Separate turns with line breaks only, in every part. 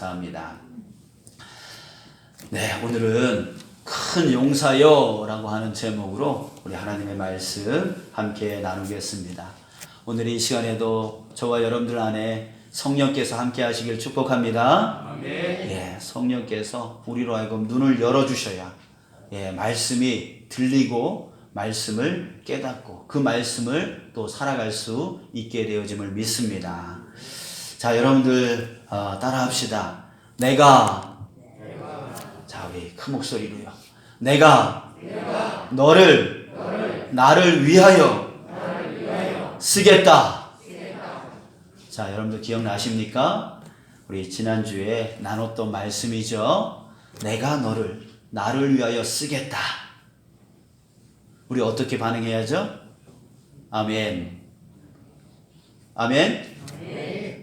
감사합니다. 네, 오늘은 큰 용사여라고 하는 제목으로 우리 하나님의 말씀 함께 나누겠습니다. 오늘 이 시간에도 저와 여러분들 안에 성령께서 함께 하시길 축복합니다. 아멘. 예, 성령께서 우리로 하여금 눈을 열어주셔야 말씀이 들리고 말씀을 깨닫고 그 말씀을 또 살아갈 수 있게 되어짐을 믿습니다. 자, 여러분들 따라합시다. 자, 우리 큰 목소리로요. 내가 나를 위하여 쓰겠다. 자, 여러분들 기억나십니까? 우리 지난주에 나눴던 말씀이죠. 내가 나를 위하여 쓰겠다. 우리 어떻게 반응해야죠? 아멘. 아멘?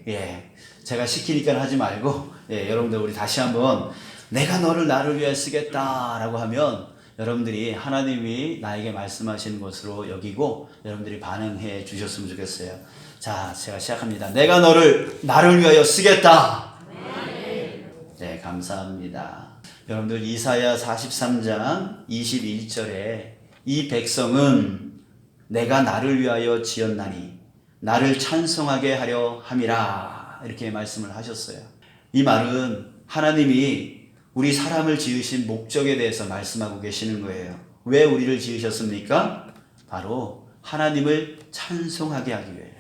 예. 제가 시키니까 하지 말고, 여러분들 우리 다시 한번 내가 나를 위하여 쓰겠다라고 하면 여러분들이 하나님이 나에게 말씀하시는 것으로 여기고 여러분들이 반응해 주셨으면 좋겠어요. 자, 제가 시작합니다. 내가 나를 위하여 쓰겠다. 네, 감사합니다. 여러분들 이사야 43장 21절에 이 백성은 내가 나를 위하여 지었나니 나를 찬송하게 하려 함이라 이렇게 말씀을 하셨어요. 이 말은 하나님이 우리 사람을 지으신 목적에 대해서 말씀하고 계시는 거예요. 왜 우리를 지으셨습니까? 바로 하나님을 찬송하게 하기 위해,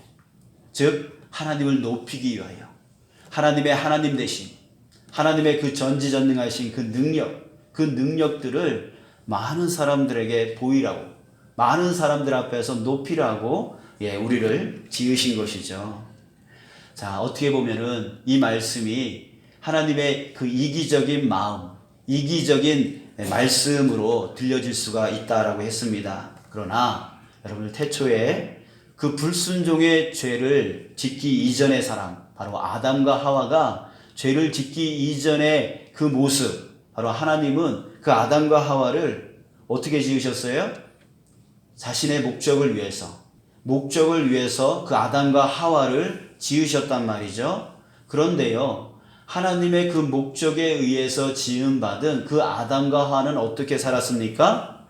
즉 하나님을 높이기 위하여, 하나님의 하나님 되신, 하나님의 그 전지전능하신 그 능력들을 많은 사람들에게 보이라고, 많은 사람들 앞에서 높이라고 우리를 지으신 것이죠. 자, 어떻게 보면은 이 말씀이 하나님의 그 이기적인 마음, 이기적인 말씀으로 들려질 수가 있다라고 했습니다. 그러나 여러분들 태초에 그 불순종의 죄를 짓기 이전의 사람, 바로 아담과 하와가 죄를 짓기 이전의 그 모습, 바로 하나님은 그 아담과 하와를 어떻게 지으셨어요? 자신의 목적을 위해서 그 아담과 하와를 지으셨단 말이죠. 그런데요, 하나님의 그 목적에 의해서 지음받은 그 아담과 하와는 어떻게 살았습니까?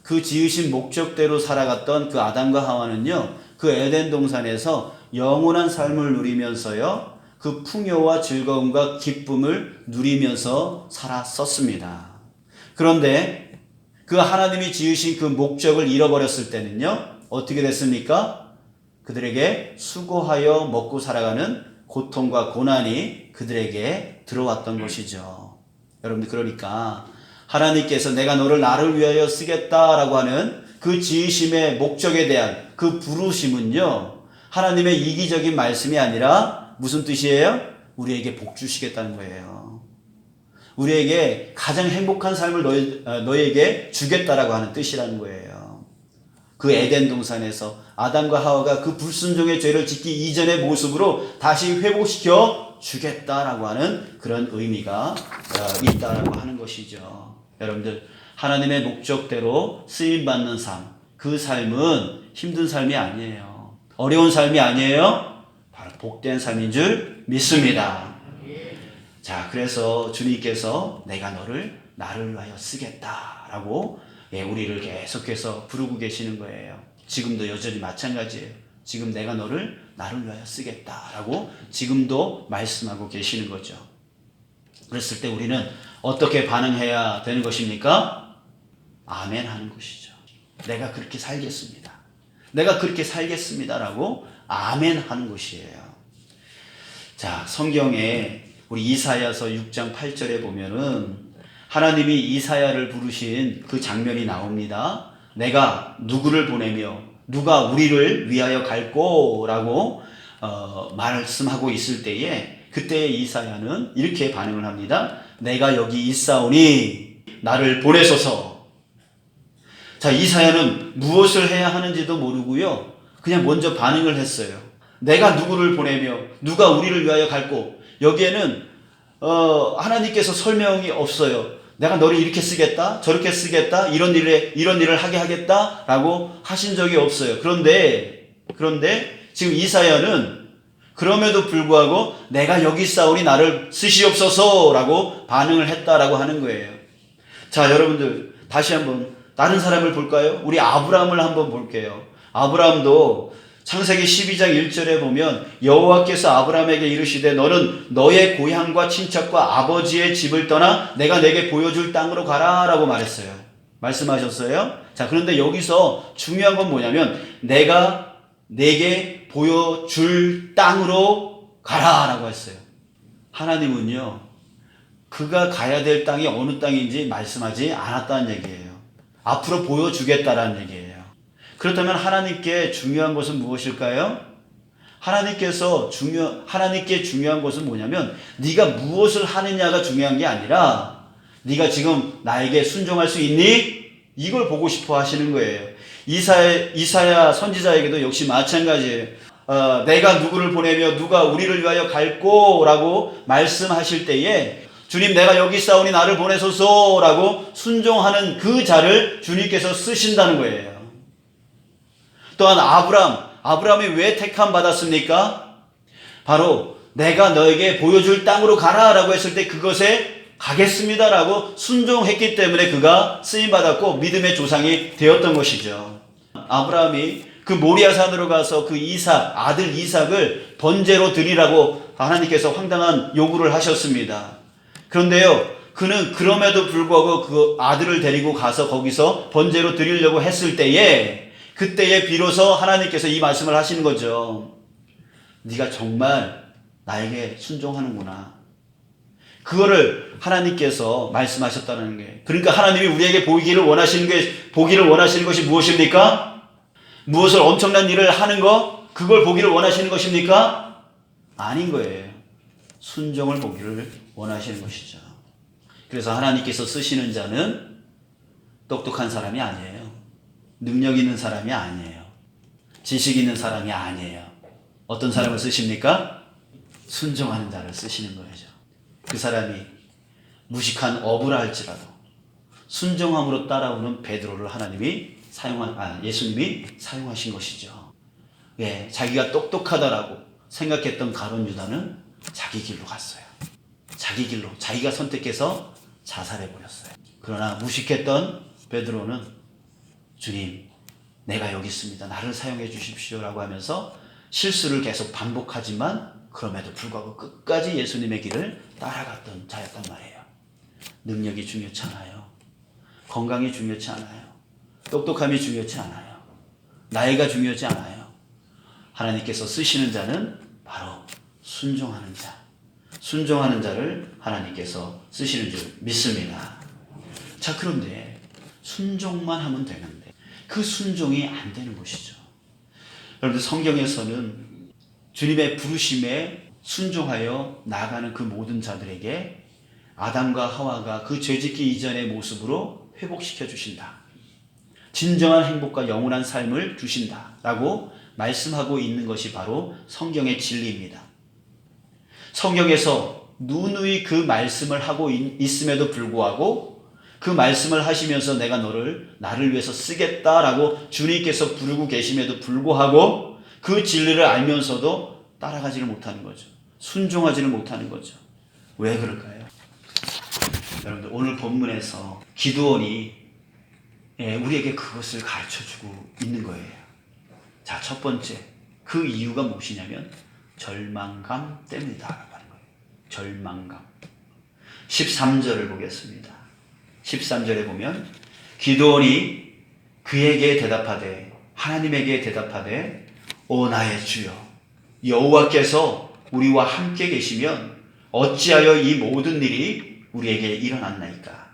그 지으신 목적대로 살아갔던 그 아담과 하와는요, 그 에덴 동산에서 영원한 삶을 누리면서요, 그 풍요와 즐거움과 기쁨을 누리면서 살았었습니다. 그런데 그 하나님이 지으신 그 목적을 잃어버렸을 때는요, 어떻게 됐습니까? 그들에게 수고하여 먹고 살아가는 고통과 고난이 그들에게 들어왔던 것이죠. 여러분들, 그러니까 하나님께서 내가 나를 위하여 쓰겠다라고 하는 그 지으심의 목적에 대한 그 부르심은요, 하나님의 이기적인 말씀이 아니라 무슨 뜻이에요? 우리에게 복 주시겠다는 거예요. 우리에게 가장 행복한 삶을 너에게 주겠다라고 하는 뜻이라는 거예요. 그 에덴 동산에서 아담과 하와가 그 불순종의 죄를 짓기 이전의 모습으로 다시 회복시켜 주겠다라고 하는 그런 의미가 있다라고 하는 것이죠. 여러분들, 하나님의 목적대로 쓰임받는 삶, 그 삶은 힘든 삶이 아니에요. 어려운 삶이 아니에요. 바로 복된 삶인 줄 믿습니다. 자, 그래서 주님께서 내가 나를 위하여 쓰겠다라고 우리를 계속해서 부르고 계시는 거예요. 지금도 여전히 마찬가지예요. 지금 내가 나를 위하여 쓰겠다라고 지금도 말씀하고 계시는 거죠. 그랬을 때 우리는 어떻게 반응해야 되는 것입니까? 아멘 하는 것이죠. 내가 그렇게 살겠습니다. 내가 그렇게 살겠습니다라고 아멘 하는 것이에요. 자, 성경에 우리 이사야서 6장 8절에 보면은 하나님이 이사야를 부르신 그 장면이 나옵니다. 내가 누구를 보내며 누가 우리를 위하여 갈꼬라고 말씀하고 있을 때에, 그때 이사야는 이렇게 반응을 합니다. 내가 여기 있사오니 나를 보내소서. 자, 이사야는 무엇을 해야 하는지도 모르고요, 그냥 먼저 반응을 했어요. 내가 누구를 보내며 누가 우리를 위하여 갈꼬. 여기에는 하나님께서 설명이 없어요. 내가 너를 이렇게 쓰겠다, 저렇게 쓰겠다, 이런 일을 하게 하겠다라고 하신 적이 없어요. 그런데 지금 이사야는 그럼에도 불구하고 내가 여기 있사오니 나를 쓰시옵소서라고 반응을 했다라고 하는 거예요. 자, 여러분들 다시 한번 다른 사람을 볼까요? 우리 아브라함을 한번 볼게요. 아브라함도 창세기 12장 1절에 보면 여호와께서 아브라함에게 이르시되 너는 너의 고향과 친척과 아버지의 집을 떠나 내가 내게 보여줄 땅으로 가라 라고 말했어요. 말씀하셨어요. 자, 그런데 여기서 중요한 건 뭐냐면 내가 내게 보여줄 땅으로 가라 라고 했어요. 하나님은요, 그가 가야 될 땅이 어느 땅인지 말씀하지 않았다는 얘기예요. 앞으로 보여주겠다라는 얘기예요. 그렇다면 하나님께 중요한 것은 무엇일까요? 하나님께 중요한 것은 뭐냐면 네가 무엇을 하느냐가 중요한 게 아니라 네가 지금 나에게 순종할 수 있니? 이걸 보고 싶어 하시는 거예요. 이사야 선지자에게도 역시 마찬가지예요. 내가 누구를 보내며 누가 우리를 위하여 갈꼬라고 말씀하실 때에 주님 내가 여기 있사오니 나를 보내소서라고 순종하는 그 자를 주님께서 쓰신다는 거예요. 또한 아브라함이 왜 택함 받았습니까? 바로 내가 너에게 보여줄 땅으로 가라라고 했을 때 그것에 가겠습니다라고 순종했기 때문에 그가 쓰임받았고 믿음의 조상이 되었던 것이죠. 아브라함이 그 모리아산으로 가서 그 아들 이삭을 번제로 드리라고 하나님께서 황당한 요구를 하셨습니다. 그런데요, 그는 그럼에도 불구하고 그 아들을 데리고 가서 거기서 번제로 드리려고 했을 때에 그때에 비로소 하나님께서 이 말씀을 하시는 거죠. 네가 정말 나에게 순종하는구나. 그거를 하나님께서 말씀하셨다는 게. 그러니까 하나님이 우리에게 보기를 원하시는 것이 무엇입니까? 무엇을 엄청난 일을 하는 거? 그걸 보기를 원하시는 것입니까? 아닌 거예요. 순종을 보기를 원하시는 것이죠. 그래서 하나님께서 쓰시는 자는 똑똑한 사람이 아니에요. 능력 있는 사람이 아니에요. 지식 있는 사람이 아니에요. 어떤 사람을 쓰십니까? 순종하는 자를 쓰시는 거죠. 그 사람이 무식한 어부라 할지라도 순종함으로 따라오는 베드로를 예수님이 사용하신 것이죠. 예, 자기가 똑똑하다라고 생각했던 가룟 유다는 자기 길로 갔어요. 자기가 선택해서 자살해 버렸어요. 그러나 무식했던 베드로는 주님, 내가 여기 있습니다. 나를 사용해 주십시오라고 하면서 실수를 계속 반복하지만 그럼에도 불구하고 끝까지 예수님의 길을 따라갔던 자였단 말이에요. 능력이 중요치 않아요. 건강이 중요치 않아요. 똑똑함이 중요치 않아요. 나이가 중요치 않아요. 하나님께서 쓰시는 자는 바로 순종하는 자. 순종하는 자를 하나님께서 쓰시는 줄 믿습니다. 자, 그런데 순종만 하면 되는데 그 순종이 안 되는 것이죠. 여러분들 성경에서는 주님의 부르심에 순종하여 나아가는 그 모든 자들에게 아담과 하와가 그 죄짓기 이전의 모습으로 회복시켜 주신다. 진정한 행복과 영원한 삶을 주신다라고 말씀하고 있는 것이 바로 성경의 진리입니다. 성경에서 누누이 그 말씀을 하고 있음에도 불구하고 그 말씀을 하시면서 내가 나를 위해서 쓰겠다라고 주님께서 부르고 계심에도 불구하고 그 진리를 알면서도 따라가지를 못하는 거죠. 순종하지를 못하는 거죠. 왜 그럴까요? 여러분들 오늘 본문에서 기드온이 우리에게 그것을 가르쳐주고 있는 거예요. 자, 첫 번째 그 이유가 무엇이냐면 절망감 때문이다라고 하는 거예요. 절망감. 13절을 보겠습니다. 13절에 보면 기드온이 그에게 대답하되 하나님에게 대답하되 오 나의 주여 여호와께서 우리와 함께 계시면 어찌하여 이 모든 일이 우리에게 일어났나이까.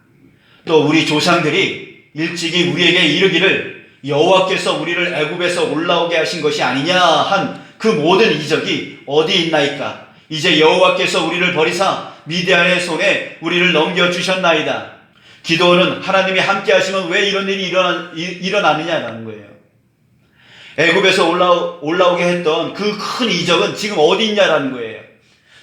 또 우리 조상들이 일찍이 우리에게 이르기를 여호와께서 우리를 애굽에서 올라오게 하신 것이 아니냐 한 그 모든 이적이 어디 있나이까. 이제 여호와께서 우리를 버리사 미디안의 손에 우리를 넘겨주셨나이다. 기드온은 하나님이 함께 하시면 왜 이런 일이 일어나느냐라는 거예요. 애굽에서 올라오게 했던 그 큰 이적은 지금 어디 있냐라는 거예요.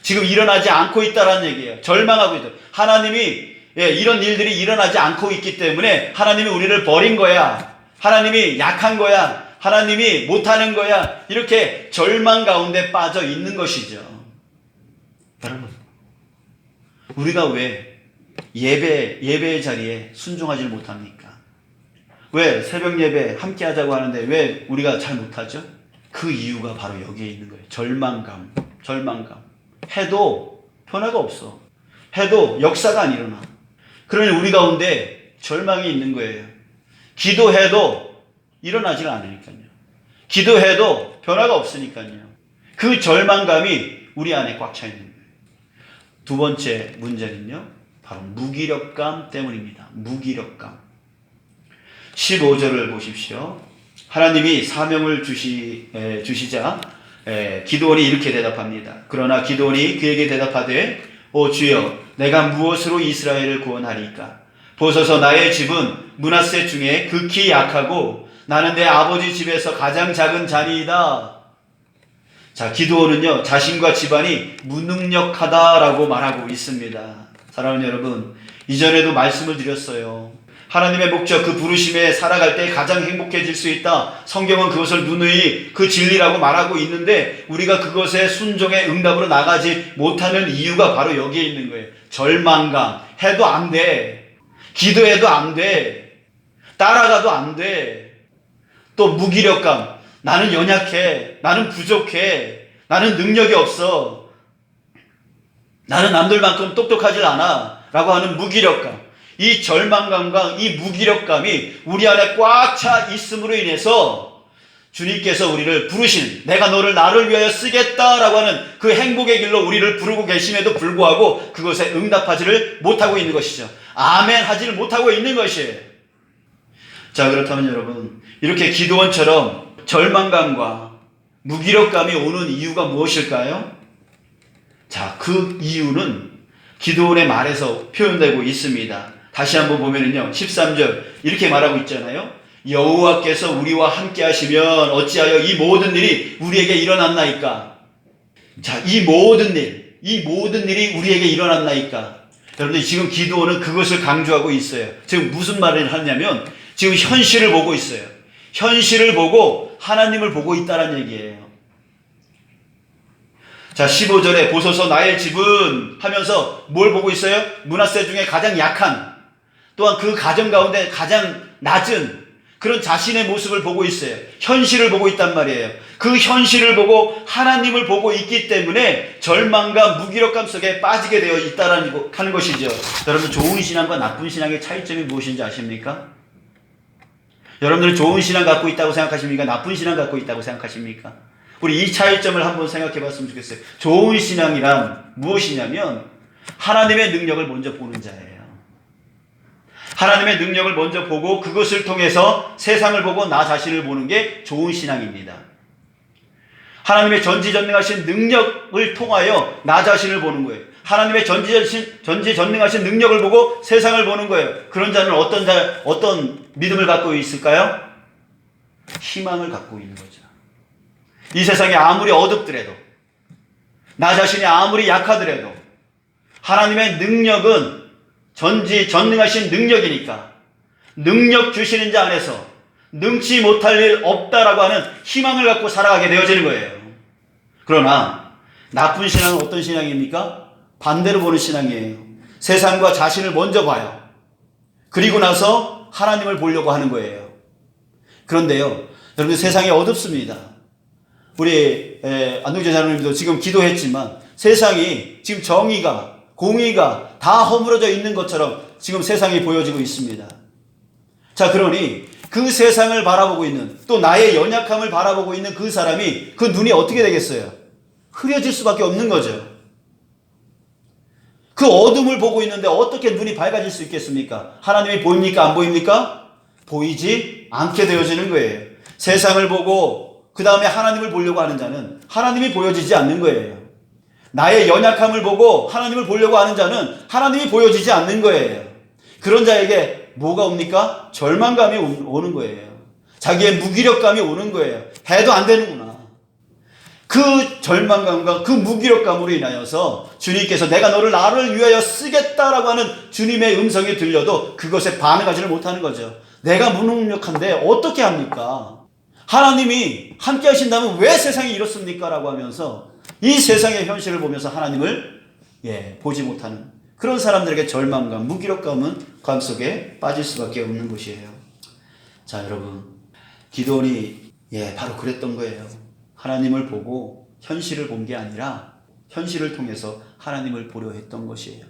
지금 일어나지 않고 있다라는 얘기예요. 절망하고 있다. 하나님이 이런 일들이 일어나지 않고 있기 때문에 하나님이 우리를 버린 거야. 하나님이 약한 거야. 하나님이 못하는 거야. 이렇게 절망 가운데 빠져 있는 것이죠. 여러분, 우리가 왜 예배의 자리에 순종하지 못합니까? 왜 새벽 예배 함께 하자고 하는데 왜 우리가 잘 못하죠? 그 이유가 바로 여기에 있는 거예요. 절망감. 해도 변화가 없어. 해도 역사가 안 일어나. 그러니 우리 가운데 절망이 있는 거예요. 기도해도 일어나질 않으니까요. 기도해도 변화가 없으니까요. 그 절망감이 우리 안에 꽉 차 있는 거예요. 두 번째 문제는요, 바로 무기력감 때문입니다. 무기력감. 15절을 보십시오. 하나님이 사명을 주시자 기드온이 이렇게 대답합니다. 그러나 기드온이 그에게 대답하되 오 주여, 내가 무엇으로 이스라엘을 구원하리까? 보소서, 나의 집은 므낫세 중에 극히 약하고 나는 내 아버지 집에서 가장 작은 자니이다. 자, 기드온은요, 자신과 집안이 무능력하다라고 말하고 있습니다. 사랑하는 여러분, 이전에도 말씀을 드렸어요. 하나님의 목적, 그 부르심에 살아갈 때 가장 행복해질 수 있다. 성경은 그것을 누누이 그 진리라고 말하고 있는데 우리가 그것에 순종의 응답으로 나가지 못하는 이유가 바로 여기에 있는 거예요. 절망감. 해도 안 돼. 기도해도 안 돼. 따라가도 안 돼. 또 무기력감. 나는 연약해. 나는 부족해. 나는 능력이 없어. 나는 남들만큼 똑똑하지 않아. 라고 하는 무기력감. 이 절망감과 이 무기력감이 우리 안에 꽉 차 있음으로 인해서 주님께서 우리를 부르신, 내가 나를 위하여 쓰겠다라고 하는 그 행복의 길로 우리를 부르고 계심에도 불구하고 그것에 응답하지를 못하고 있는 것이죠. 아멘 하지를 못하고 있는 것이에요. 자, 그렇다면 여러분, 이렇게 기드온처럼 절망감과 무기력감이 오는 이유가 무엇일까요? 자, 그 이유는 기드온의 말에서 표현되고 있습니다. 다시 한번 보면은요, 13절 이렇게 말하고 있잖아요. 여호와께서 우리와 함께 하시면 어찌하여 이 모든 일이 우리에게 일어났나이까? 자, 이 모든 일이 우리에게 일어났나이까? 여러분들, 지금 기드온은 그것을 강조하고 있어요. 지금 무슨 말을 하냐면 지금 현실을 보고 있어요. 현실을 보고 하나님을 보고 있다는 얘기예요. 자, 15절에 보소서 나의 집은 하면서 뭘 보고 있어요? 므낫세 중에 가장 약한, 또한 그 가정 가운데 가장 낮은 그런 자신의 모습을 보고 있어요. 현실을 보고 있단 말이에요. 그 현실을 보고 하나님을 보고 있기 때문에 절망감, 무기력감 속에 빠지게 되어 있다라는 하는 것이죠. 여러분, 좋은 신앙과 나쁜 신앙의 차이점이 무엇인지 아십니까? 여러분들은 좋은 신앙 갖고 있다고 생각하십니까? 나쁜 신앙 갖고 있다고 생각하십니까? 우리 이 차이점을 한번 생각해 봤으면 좋겠어요. 좋은 신앙이란 무엇이냐면 하나님의 능력을 먼저 보는 자예요. 하나님의 능력을 먼저 보고 그것을 통해서 세상을 보고 나 자신을 보는 게 좋은 신앙입니다. 하나님의 전지전능하신 능력을 통하여 나 자신을 보는 거예요. 하나님의 전지전능하신 능력을 보고 세상을 보는 거예요. 그런 자는 어떤 믿음을 갖고 있을까요? 희망을 갖고 있는 거죠. 이 세상이 아무리 어둡더라도, 나 자신이 아무리 약하더라도 하나님의 능력은 전지전능하신 능력이니까 능력 주시는 자 안에서 능치 못할 일 없다라고 하는 희망을 갖고 살아가게 되어지는 거예요. 그러나 나쁜 신앙은 어떤 신앙입니까? 반대로 보는 신앙이에요. 세상과 자신을 먼저 봐요. 그리고 나서 하나님을 보려고 하는 거예요. 그런데요, 여러분, 세상이 어둡습니다. 우리 안동재 장로님도 지금 기도했지만 세상이 지금 정의가, 공의가 다 허물어져 있는 것처럼 지금 세상이 보여지고 있습니다. 자, 그러니 그 세상을 바라보고 있는, 또 나의 연약함을 바라보고 있는 그 사람이 그 눈이 어떻게 되겠어요? 흐려질 수밖에 없는 거죠. 그 어둠을 보고 있는데 어떻게 눈이 밝아질 수 있겠습니까? 하나님이 보입니까? 안 보입니까? 보이지 않게 되어지는 거예요. 세상을 보고 그 다음에 하나님을 보려고 하는 자는 하나님이 보여지지 않는 거예요. 나의 연약함을 보고 하나님을 보려고 하는 자는 하나님이 보여지지 않는 거예요. 그런 자에게 뭐가 옵니까? 절망감이 오는 거예요. 자기의 무기력감이 오는 거예요. 해도 안 되는구나. 그 절망감과 그 무기력감으로 인하여서 주님께서 내가 나를 위하여 쓰겠다라고 하는 주님의 음성이 들려도 그것에 반응하지를 못하는 거죠. 내가 무능력한데 어떻게 합니까? 하나님이 함께 하신다면 왜 세상이 이렇습니까? 라고 하면서 이 세상의 현실을 보면서 하나님을 보지 못하는 그런 사람들에게 절망감, 무기력감 속에 빠질 수밖에 없는 것이에요. 자, 여러분, 기드온이 바로 그랬던 거예요. 하나님을 보고 현실을 본 게 아니라 현실을 통해서 하나님을 보려 했던 것이에요.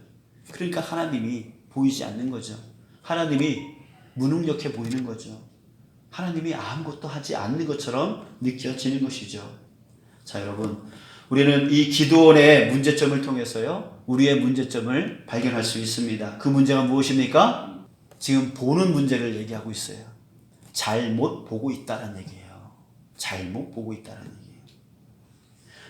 그러니까 하나님이 보이지 않는 거죠. 하나님이 무능력해 보이는 거죠. 하나님이 아무것도 하지 않는 것처럼 느껴지는 것이죠. 자, 여러분, 우리는 이 기드온의 문제점을 통해서요, 우리의 문제점을 발견할 수 있습니다. 그 문제가 무엇입니까? 지금 보는 문제를 얘기하고 있어요. 잘못 보고 있다는 얘기예요. 잘못 보고 있다는 얘기예요.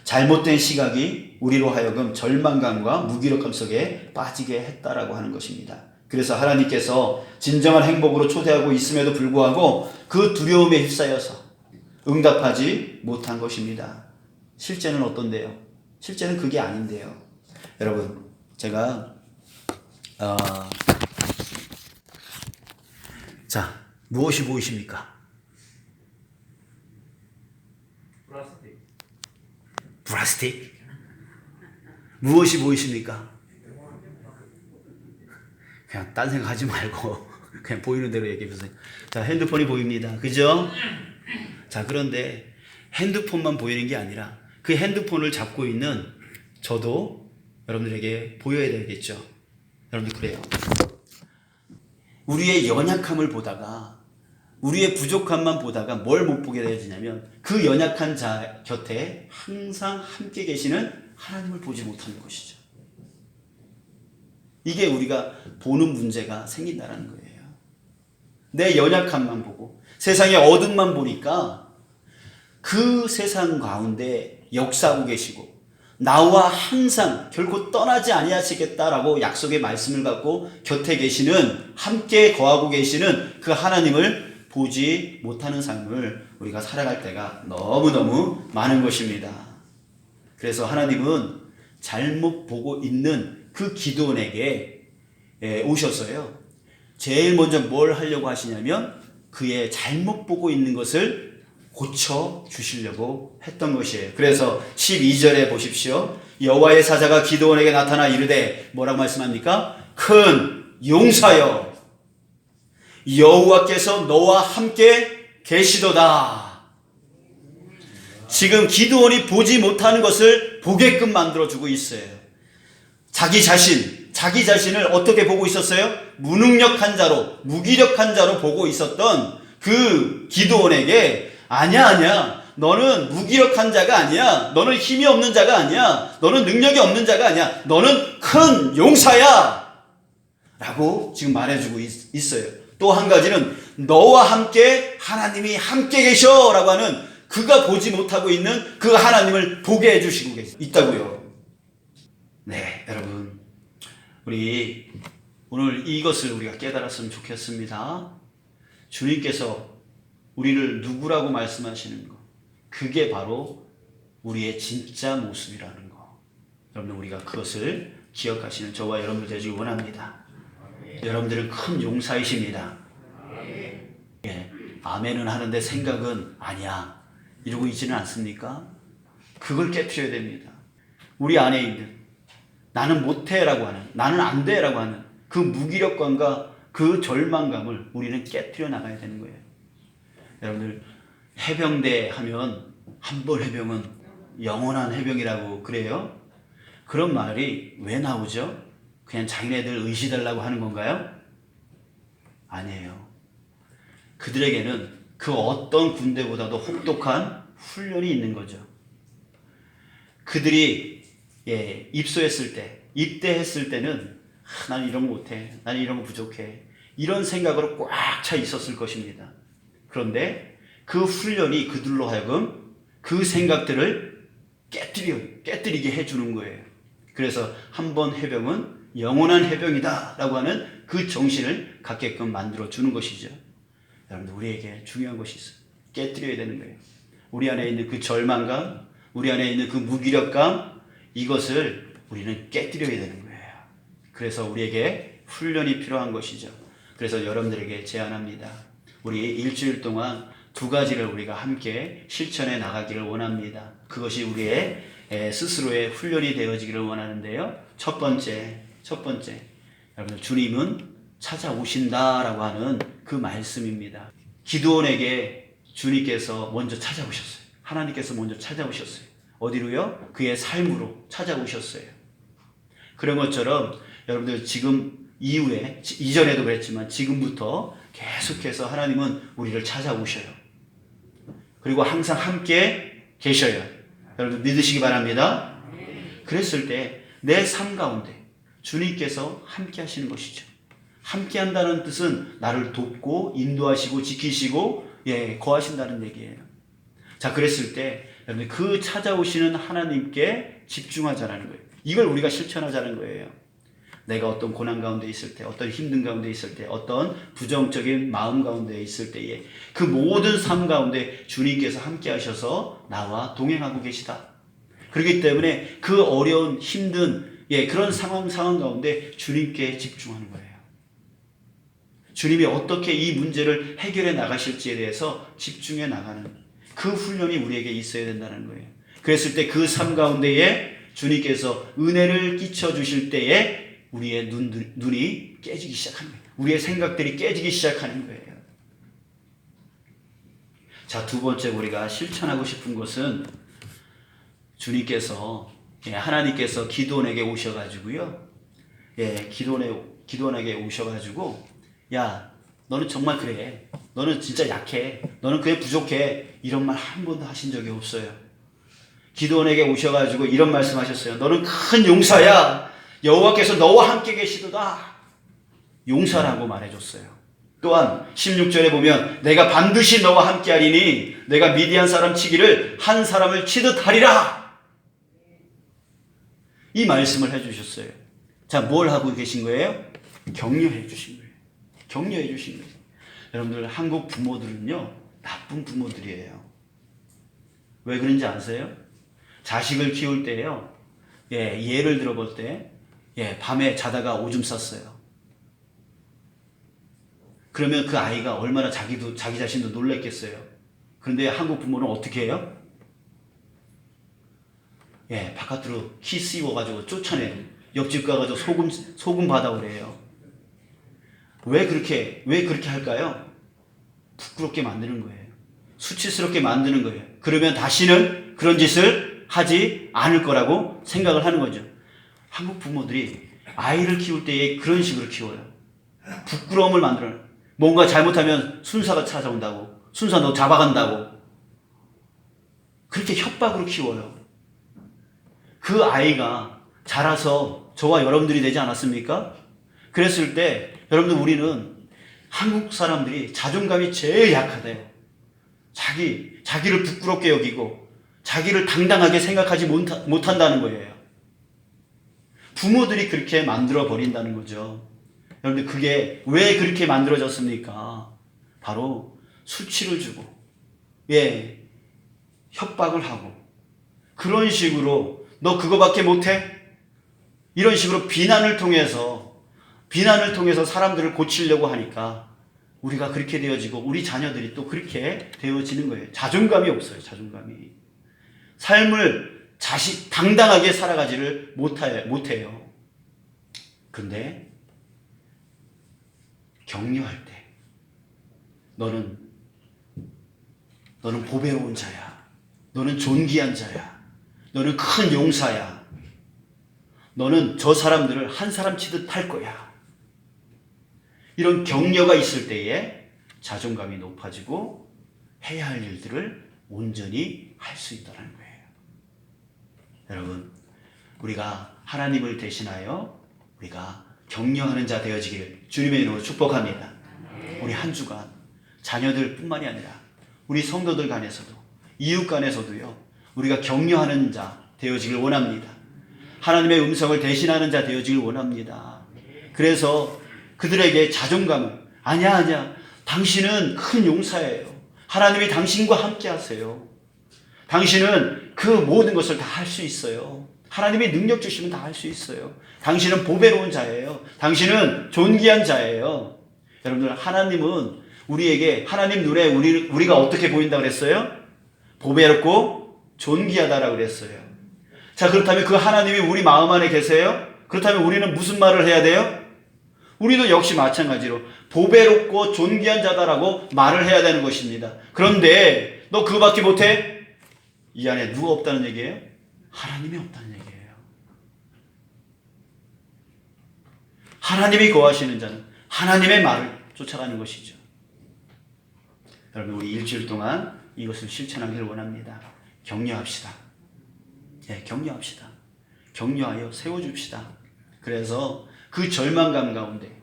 잘못된 시각이 우리로 하여금 절망감과 무기력감 속에 빠지게 했다라고 하는 것입니다. 그래서 하나님께서 진정한 행복으로 초대하고 있음에도 불구하고 그 두려움에 휩싸여서 응답하지 못한 것입니다. 실제는 어떤데요? 실제는 그게 아닌데요. 여러분, 제가 자, 무엇이 보이십니까? 플라스틱? 무엇이 보이십니까? 그냥 딴 생각하지 말고 그냥 보이는 대로 얘기해 보세요. 자, 핸드폰이 보입니다. 그죠? 자, 그런데 핸드폰만 보이는 게 아니라 그 핸드폰을 잡고 있는 저도 여러분들에게 보여야 되겠죠. 여러분들 그래요. 우리의 연약함을 보다가 우리의 부족함만 보다가 뭘 못 보게 되냐면 그 연약한 자 곁에 항상 함께 계시는 하나님을 보지 못하는 것이죠. 이게 우리가 보는 문제가 생긴다는 거예요. 내 연약함만 보고 세상의 어둠만 보니까 그 세상 가운데 역사하고 계시고 나와 항상 결코 떠나지 아니하시겠다라고 약속의 말씀을 갖고 곁에 계시는 함께 거하고 계시는 그 하나님을 보지 못하는 삶을 우리가 살아갈 때가 너무너무 많은 것입니다. 그래서 하나님은 잘못 보고 있는 그 기드온에게 오셨어요. 제일 먼저 뭘 하려고 하시냐면 그의 잘못 보고 있는 것을 고쳐 주시려고 했던 것이에요. 그래서 12절에 보십시오. 여호와의 사자가 기드온에게 나타나 이르되 뭐라고 말씀합니까? 큰 용사여, 여호와께서 너와 함께 계시도다. 지금 기드온이 보지 못하는 것을 보게끔 만들어주고 있어요. 자기 자신을 어떻게 보고 있었어요? 무능력한 자로, 무기력한 자로 보고 있었던 그 기드온에게 아니야. 너는 무기력한 자가 아니야. 너는 힘이 없는 자가 아니야. 너는 능력이 없는 자가 아니야. 너는 큰 용사야. 라고 지금 말해주고 있어요. 또 한 가지는 너와 함께 하나님이 함께 계셔 라고 하는 그가 보지 못하고 있는 그 하나님을 보게 해주시고 있다고요. 네, 여러분, 우리 오늘 이것을 우리가 깨달았으면 좋겠습니다. 주님께서 우리를 누구라고 말씀하시는 거, 그게 바로 우리의 진짜 모습이라는 거. 여러분, 우리가 그것을 기억하시는 저와 여러분들 되시기 원합니다. 여러분들은 큰 용사이십니다. 아멘은 하는데 생각은 아니야 이러고 있지는 않습니까? 그걸 깨트려야 됩니다. 우리 안에 있는 나는 못해라고 하는, 나는 안 돼라고 하는 그 무기력감과 그 절망감을 우리는 깨트려 나가야 되는 거예요. 여러분들, 해병대 하면 한 번 해병은 영원한 해병이라고 그래요. 그런 말이 왜 나오죠? 그냥 자기네들 의시달라고 하는 건가요? 아니에요. 그들에게는 그 어떤 군대보다도 혹독한 훈련이 있는 거죠. 그들이 입소했을 때, 입대했을 때는 나는 이런 거 못해, 나는 이런 거 부족해, 이런 생각으로 꽉 차 있었을 것입니다. 그런데 그 훈련이 그들로 하여금 그 생각들을 깨뜨리게 해주는 거예요. 그래서 한 번 해병은 영원한 해병이다 라고 하는 그 정신을 갖게끔 만들어주는 것이죠. 여러분들, 우리에게 중요한 것이 있어요. 깨뜨려야 되는 거예요. 우리 안에 있는 그 절망감, 우리 안에 있는 그 무기력감, 이것을 우리는 깨뜨려야 되는 거예요. 그래서 우리에게 훈련이 필요한 것이죠. 그래서 여러분들에게 제안합니다. 우리 일주일 동안 두 가지를 우리가 함께 실천해 나가기를 원합니다. 그것이 우리의 스스로의 훈련이 되어지기를 원하는데요. 첫 번째, 여러분 주님은 찾아오신다라고 하는 그 말씀입니다. 기드온에게 주님께서 먼저 찾아오셨어요. 하나님께서 먼저 찾아오셨어요. 어디로요? 그의 삶으로 찾아오셨어요. 그런 것처럼 여러분들 지금 이후에, 이전에도 그랬지만 지금부터 계속해서 하나님은 우리를 찾아오셔요. 그리고 항상 함께 계셔요. 여러분 믿으시기 바랍니다. 그랬을 때 내 삶 가운데 주님께서 함께 하시는 것이죠. 함께 한다는 뜻은 나를 돕고 인도하시고 지키시고 거하신다는 얘기예요. 자, 그랬을 때 여러분 그 찾아오시는 하나님께 집중하자라는 거예요. 이걸 우리가 실천하자는 거예요. 내가 어떤 고난 가운데 있을 때, 어떤 힘든 가운데 있을 때, 어떤 부정적인 마음 가운데 있을 때에 그 모든 삶 가운데 주님께서 함께 하셔서 나와 동행하고 계시다. 그렇기 때문에 그 어려운 힘든 그런 상황 가운데 주님께 집중하는 거예요. 주님이 어떻게 이 문제를 해결해 나가실지에 대해서 집중해 나가는 그 훈련이 우리에게 있어야 된다는 거예요. 그랬을 때 그 삶 가운데에 주님께서 은혜를 끼쳐 주실 때에 우리의 눈이 깨지기 시작하는 거예요. 우리의 생각들이 깨지기 시작하는 거예요. 자, 두 번째 우리가 실천하고 싶은 것은 주님께서 하나님께서 기드온에게 오셔가지고요. 기드온에게 오셔가지고 야, 너는 정말 그래. 너는 진짜 약해. 너는 그게 부족해. 이런 말 한 번도 하신 적이 없어요. 기드온에게 오셔가지고 이런 말씀하셨어요. 너는 큰 용사야. 여호와께서 너와 함께 계시도다. 용사라고 말해줬어요. 또한 16절에 보면 내가 반드시 너와 함께 하리니 내가 미디안 사람 치기를 한 사람을 치듯 하리라. 이 말씀을 해주셨어요. 자, 뭘 하고 계신 거예요? 격려해 주신 거예요. 격려해 주신 거예요. 여러분들 한국 부모들은요 나쁜 부모들이에요. 왜 그런지 아세요? 자식을 키울 때요 예를 들어 볼 때 밤에 자다가 오줌 쌌어요. 그러면 그 아이가 얼마나 자기 자신도 놀랐겠어요. 그런데 한국 부모는 어떻게 해요? 바깥으로 키 씌워가지고 쫓아내요. 옆집 가가지고 소금 받아오래요. 왜 그렇게 할까요? 부끄럽게 만드는 거예요. 수치스럽게 만드는 거예요. 그러면 다시는 그런 짓을 하지 않을 거라고 생각을 하는 거죠. 한국 부모들이 아이를 키울 때에 그런 식으로 키워요. 부끄러움을 만들어요. 뭔가 잘못하면 순사가 찾아온다고, 순사 너 잡아간다고, 그렇게 협박으로 키워요. 그 아이가 자라서 저와 여러분들이 되지 않았습니까? 그랬을 때 여러분들 우리는 한국 사람들이 자존감이 제일 약하대요. 자기를 부끄럽게 여기고 자기를 당당하게 생각하지 못한다는 거예요. 부모들이 그렇게 만들어 버린다는 거죠. 여러분들 그게 왜 그렇게 만들어졌습니까? 바로 수치를 주고 협박을 하고 그런 식으로 너 그거밖에 못해? 이런 식으로 비난을 통해서 사람들을 고치려고 하니까 우리가 그렇게 되어지고 우리 자녀들이 또 그렇게 되어지는 거예요. 자존감이 없어요. 자존감이. 삶을 당당하게 살아가지를 못해요. 근데 격려할 때 너는 보배로운 자야. 너는 존귀한 자야. 너는 큰 용사야. 너는 저 사람들을 한 사람 치듯 할 거야. 이런 격려가 있을 때에 자존감이 높아지고 해야 할 일들을 온전히 할 수 있다는 거예요. 여러분, 우리가 하나님을 대신하여 우리가 격려하는 자 되어지기를 주님의 이름으로 축복합니다. 우리 한 주간 자녀들 뿐만이 아니라 우리 성도들 간에서도 이웃 간에서도요. 우리가 격려하는 자 되어지길 원합니다. 하나님의 음성을 대신하는 자 되어지길 원합니다. 그래서 그들에게 자존감을 아니야. 당신은 큰 용사예요. 하나님이 당신과 함께 하세요. 당신은 그 모든 것을 다 할 수 있어요. 하나님이 능력 주시면 다 할 수 있어요. 당신은 보배로운 자예요. 당신은 존귀한 자예요. 여러분들 하나님은 우리에게 하나님 눈에 우리가 어떻게 보인다고 그랬어요? 보배롭고 존귀하다라고 그랬어요. 자, 그렇다면 그 하나님이 우리 마음 안에 계세요? 그렇다면 우리는 무슨 말을 해야 돼요? 우리도 역시 마찬가지로 보배롭고 존귀한 자다라고 말을 해야 되는 것입니다. 그런데 너 그거밖에 못해? 이 안에 누가 없다는 얘기예요? 하나님이 없다는 얘기예요. 하나님이 거하시는 자는 하나님의 말을 쫓아가는 것이죠. 여러분, 우리 일주일 동안 이것을 실천하기를 원합니다. 격려합시다. 예, 격려합시다. 격려하여 세워줍시다. 그래서 그 절망감 가운데,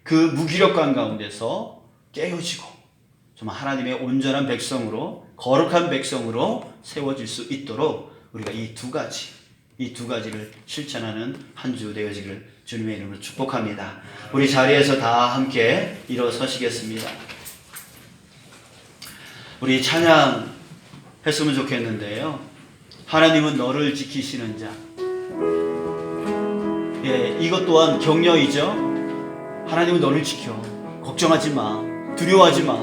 그 무기력감 가운데서 깨어지고 정말 하나님의 온전한 백성으로, 거룩한 백성으로 세워질 수 있도록 우리가 이 두 가지를 실천하는 한 주 되어지기를 주님의 이름으로 축복합니다. 우리 자리에서 다 함께 일어서시겠습니다. 우리 찬양했으면 좋겠는데요. 하나님은 너를 지키시는 자. 예, 이것 또한 격려이죠. 하나님은 너를 지켜. 걱정하지 마. 두려워하지 마.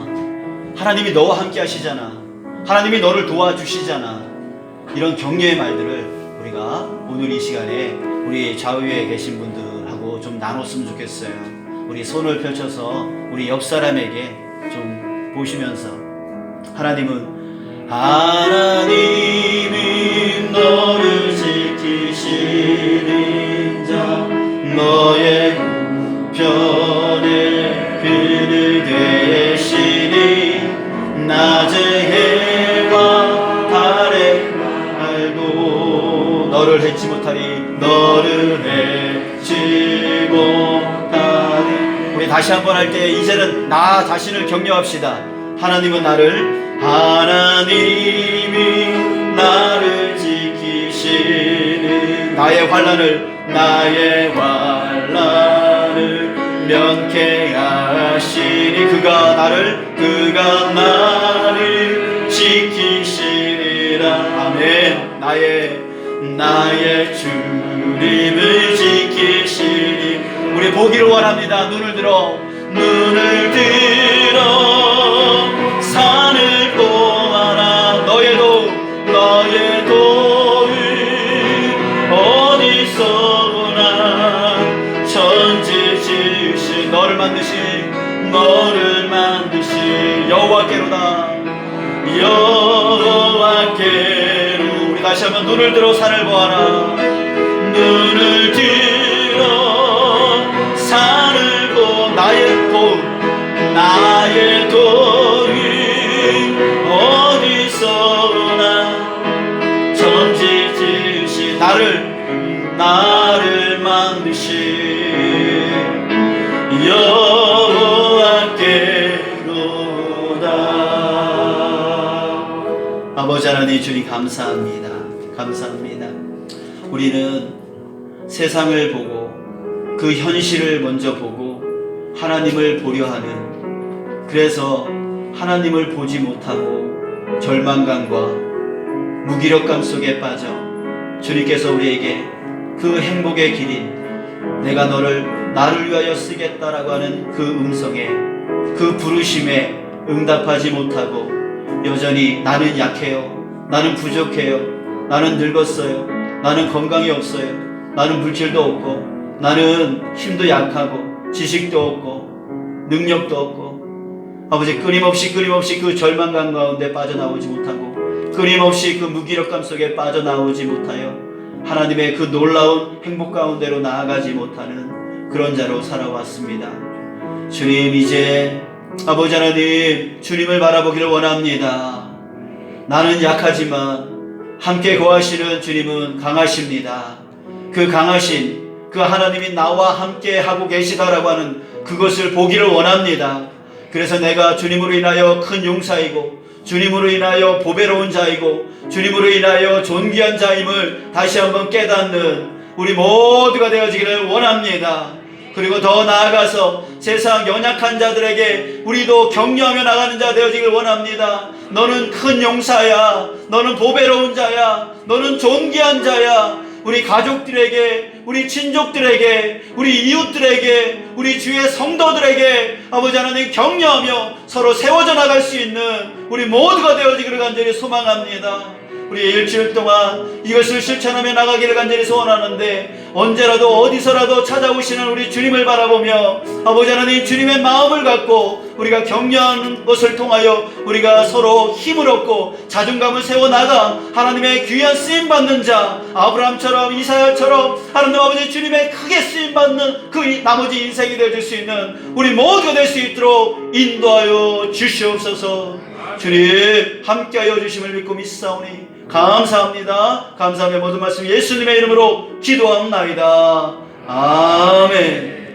하나님이 너와 함께 하시잖아. 하나님이 너를 도와주시잖아. 이런 격려의 말들을 우리가 오늘 이 시간에 우리 좌우에 계신 분들하고 좀 나눴으면 좋겠어요. 우리 손을 펼쳐서 우리 옆 사람에게 좀 보시면서 하나님이 너를 지키시는 자, 너의 편에 그늘 되시니 낮의 해와 달의 날도 너를 해치 못하리. 우리 다시 한번 할 때 이제는 나 자신을 격려합시다. 하나님이 나를 지키시는 나의 환난을 면케하시니 그가 나를 지키시리라. 아멘. 나의 주님을 지키시니 우리 보기를 원합니다. 눈을 들어 산을 보아라. 너의 도움 어디서나 천지 지으신 너를 만드신 여호와께로다. 우리 다시 한번 눈을 들어 산을 보아라. 눈을 들어 산을 나의 도움 어디서나 천지 지으신 나를 만드신 여호와께로다. 아버지 하나님, 주님 감사합니다. 우리는 세상을 보고 그 현실을 먼저 보고 하나님을 보려 하는, 그래서 하나님을 보지 못하고 절망감과 무기력감 속에 빠져 주님께서 우리에게 그 행복의 길인 내가 나를 위하여 쓰겠다라고 하는 그 음성에, 그 부르심에 응답하지 못하고 여전히 나는 약해요, 나는 부족해요, 나는 늙었어요, 나는 건강이 없어요, 나는 물질도 없고, 나는 힘도 약하고 지식도 없고 능력도 없고, 아버지 끊임없이 그 절망감 가운데 빠져나오지 못하고 끊임없이 그 무기력감 속에 빠져나오지 못하여 하나님의 그 놀라운 행복 가운데로 나아가지 못하는 그런 자로 살아왔습니다. 주님, 이제 아버지 하나님, 주님을 바라보기를 원합니다. 나는 약하지만 함께 거하시는 주님은 강하십니다. 그 강하신 그 하나님이 나와 함께 하고 계시다라고 하는 그것을 보기를 원합니다. 그래서 내가 주님으로 인하여 큰 용사이고 주님으로 인하여 보배로운 자이고 주님으로 인하여 존귀한 자임을 다시 한번 깨닫는 우리 모두가 되어지기를 원합니다. 그리고 더 나아가서 세상 연약한 자들에게 우리도 격려하며 나가는 자 되어지기를 원합니다. 너는 큰 용사야, 너는 보배로운 자야, 너는 존귀한 자야. 우리 가족들에게 우리 친족들에게, 우리 이웃들에게, 우리 주의 성도들에게 아버지 하나님 격려하며 서로 세워져 나갈 수 있는 우리 모두가 되어지기를 간절히 소망합니다. 우리 일주일 동안 이것을 실천하며 나가기를 간절히 소원하는데, 언제라도 어디서라도 찾아오시는 우리 주님을 바라보며 아버지 하나님 주님의 마음을 갖고 우리가 격려하는 것을 통하여 우리가 서로 힘을 얻고 자존감을 세워나가 하나님의 귀한 쓰임받는 자, 아브라함처럼 이사야처럼 하나님 아버지 주님의 크게 쓰임받는 그 나머지 인생이 되어줄 수 있는 우리 모두가 될 수 있도록 인도하여 주시옵소서. 주님 함께하여 주심을 믿고 믿사오니 감사합니다. 감사함의 모든 말씀 예수님의 이름으로 기도합나이다. 아멘.